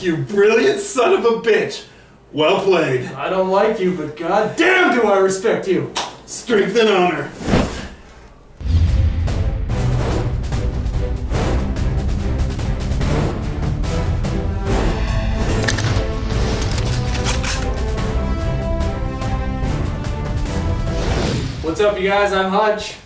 you brilliant son of a bitch. Well played. I don't like you, but goddamn do I respect you. Strength and honor. What's up, you guys? I'm Hutch.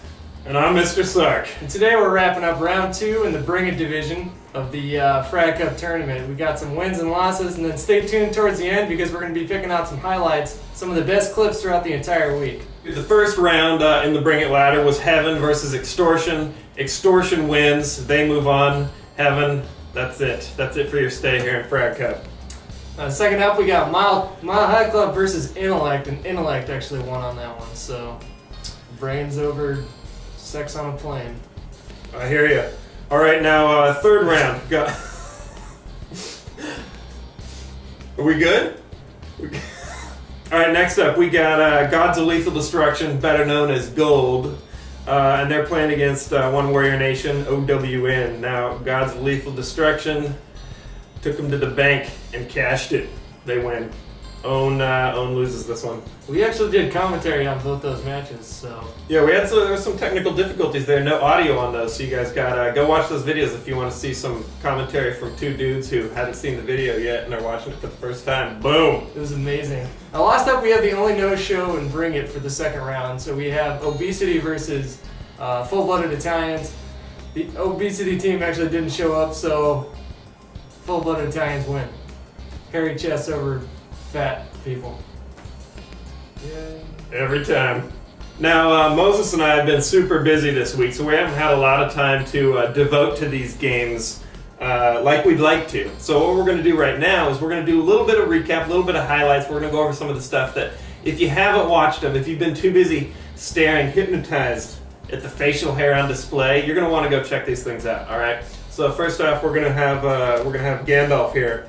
And I'm Mr. Sark. And today we're wrapping up round 2 in the BringIt division of the Frag Cup tournament. We got some wins and losses, and then stay tuned towards the end because we're going to be picking out some highlights, some of the best clips throughout the entire week. The first round in the BringIt ladder was Heaven versus Extortion. Extortion wins. They move on. Heaven, that's it. That's it for your stay here in Frag Cup. Second up, we got Mile High Club versus Intellect, and Intellect actually won on that one. So, brains over sex on a plane. I hear you. All right, now third round. Are we good? All right, next up we got Gods of Lethal Destruction, better known as Gold, and they're playing against One Warrior Nation, OWN. Now, Gods of Lethal Destruction took them to the bank and cashed it. They win. Own loses this one. We actually did commentary on both those matches, so... Yeah, there was some technical difficulties there. No audio on those, so you guys got go watch those videos if you want to see some commentary from two dudes who hadn't seen the video yet and are watching it for the first time. Boom! It was amazing. Now, last up, we have the only no-show in BringIt for the second round. So we have Obesity versus Full-Blooded Italians. The Obesity team actually didn't show up, so Full-Blooded Italians win. Hairy chests over fat people. Yay. Every time. Now, Moses and I have been super busy this week, so we haven't had a lot of time to devote to these games like we'd like to. So what we're going to do right now is we're going to do a little bit of recap, a little bit of highlights. We're going to go over some of the stuff that, if you haven't watched them, if you've been too busy staring, hypnotized at the facial hair on display, you're going to want to go check these things out. All right. So first off, we're going to have Gandalf here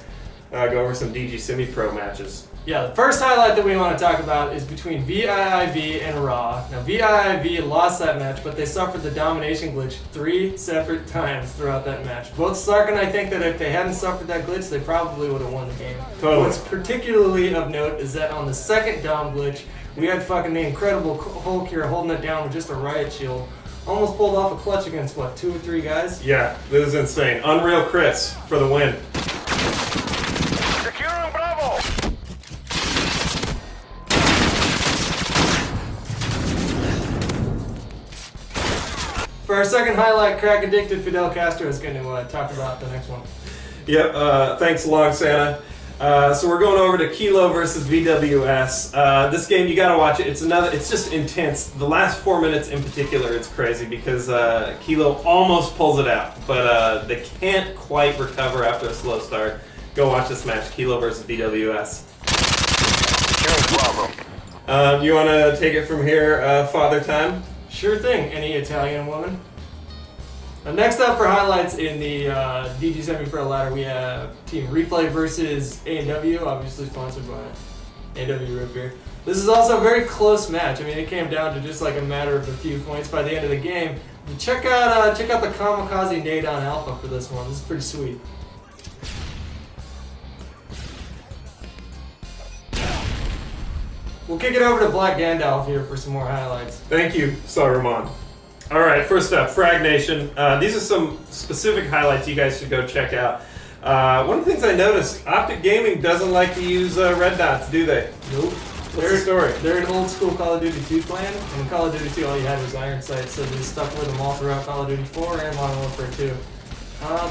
go over some DG Semi-Pro matches. Yeah, the first highlight that we want to talk about is between VIIV and Raw. Now, VIIV lost that match, but they suffered the domination glitch 3 separate times throughout that match. Both Sark and I think that if they hadn't suffered that glitch, they probably would have won the game. Totally. What's particularly of note is that on the second dom glitch, we had fucking the Incredible Hulk here holding it down with just a riot shield. Almost pulled off a clutch against, what, 2 or 3 guys? Yeah, this is insane. Unreal Chris for the win. For our second highlight, Crack Addicted Fidel Castro is going to talk about the next one. Yep, thanks along, Santa. So we're going over to Kilo versus VWS. This game, you gotta watch it. It's just intense. The last 4 minutes in particular, it's crazy because Kilo almost pulls it out, but they can't quite recover after a slow start. Go watch this match, Kilo versus VWS. You want to take it from here, Father Time? Sure thing, any Italian woman. Next up for highlights in the DG Semi-Pro ladder, we have Team Replay versus A&W, obviously sponsored by A&W Root Beer. This is also a very close match. I mean, it came down to just like a matter of a few points by the end of the game. Check out the Kamikaze Nade on Alpha for this one. This is pretty sweet. We'll kick it over to Black Gandalf here for some more highlights. Thank you, Saruman. All right, first up, Frag Nation. These are some specific highlights you guys should go check out. One of the things I noticed, Optic Gaming doesn't like to use red dots, do they? Nope. What's the story? They're an old school Call of Duty 2 clan, and in Call of Duty 2 all you had was iron sights, so they stuck with them all throughout Call of Duty 4 and Modern Warfare 2.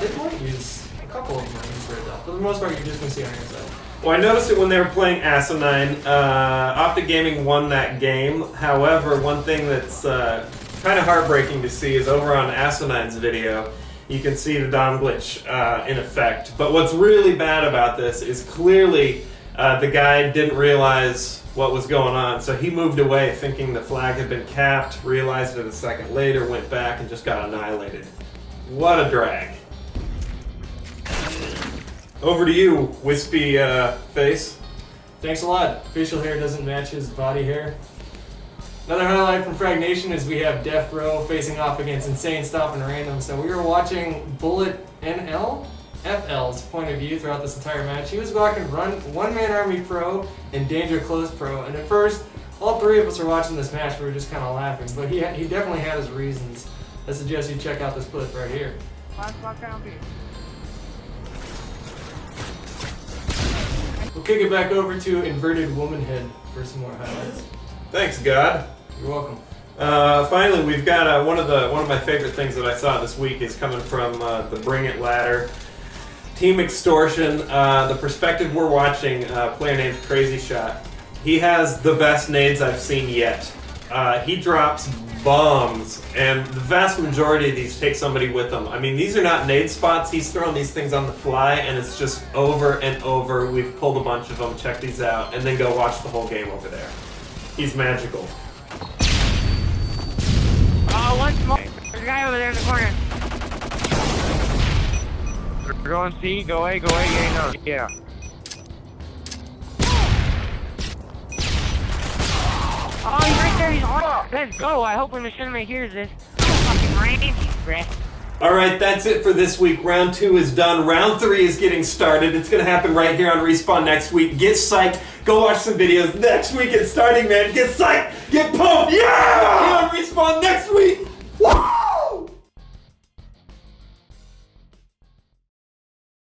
They might use, a couple of them might use red dots. For the most part, you're just going to see iron sights. Well, I noticed it when they were playing Asinine. Optic Gaming won that game. However, one thing that's kind of heartbreaking to see is over on Asinine's video, you can see the Dom glitch in effect. But what's really bad about this is clearly the guy didn't realize what was going on. So he moved away thinking the flag had been capped, realized it a second later, went back and just got annihilated. What a drag. Over to you, wispy face. Thanks a lot. Facial hair doesn't match his body hair. Another highlight from Frag Nation is we have Death Row facing off against Insane Stomping Random. So we were watching Bullet NL FL's point of view throughout this entire match. He was rocking one-man army pro and danger close pro, and at first, all three of us were watching this match. We were just kind of laughing, but he definitely had his reasons. I suggest you check out this clip right here. We'll kick it back over to Inverted Woman Head for some more highlights. Thanks, God. You're welcome. Finally, we've got one of my favorite things that I saw this week is coming from the BringIt ladder. Team Extortion. The perspective we're watching, player named Crazy Shot. He has the best nades I've seen yet. He drops bombs, and the vast majority of these take somebody with them. I mean, these are not nade spots. He's throwing these things on the fly, and it's just over and over. We've pulled a bunch of them. Check these out, and then go watch the whole game over there. He's magical. Oh, one smoke. There's a guy over there in the corner. We're going C. Go A. Go A. Yeah, no. Yeah. Oh, he's right there. He's on. Let's go. I hope when Machinima hears this. Fucking rangy, bruh. Alright, that's it for this week. Round 2 is done. Round 3 is getting started. It's going to happen right here on Respawn next week. Get psyched. Go watch some videos. Next week it's starting, man. Get psyched. Get pumped. Yeah! Here on Respawn next week.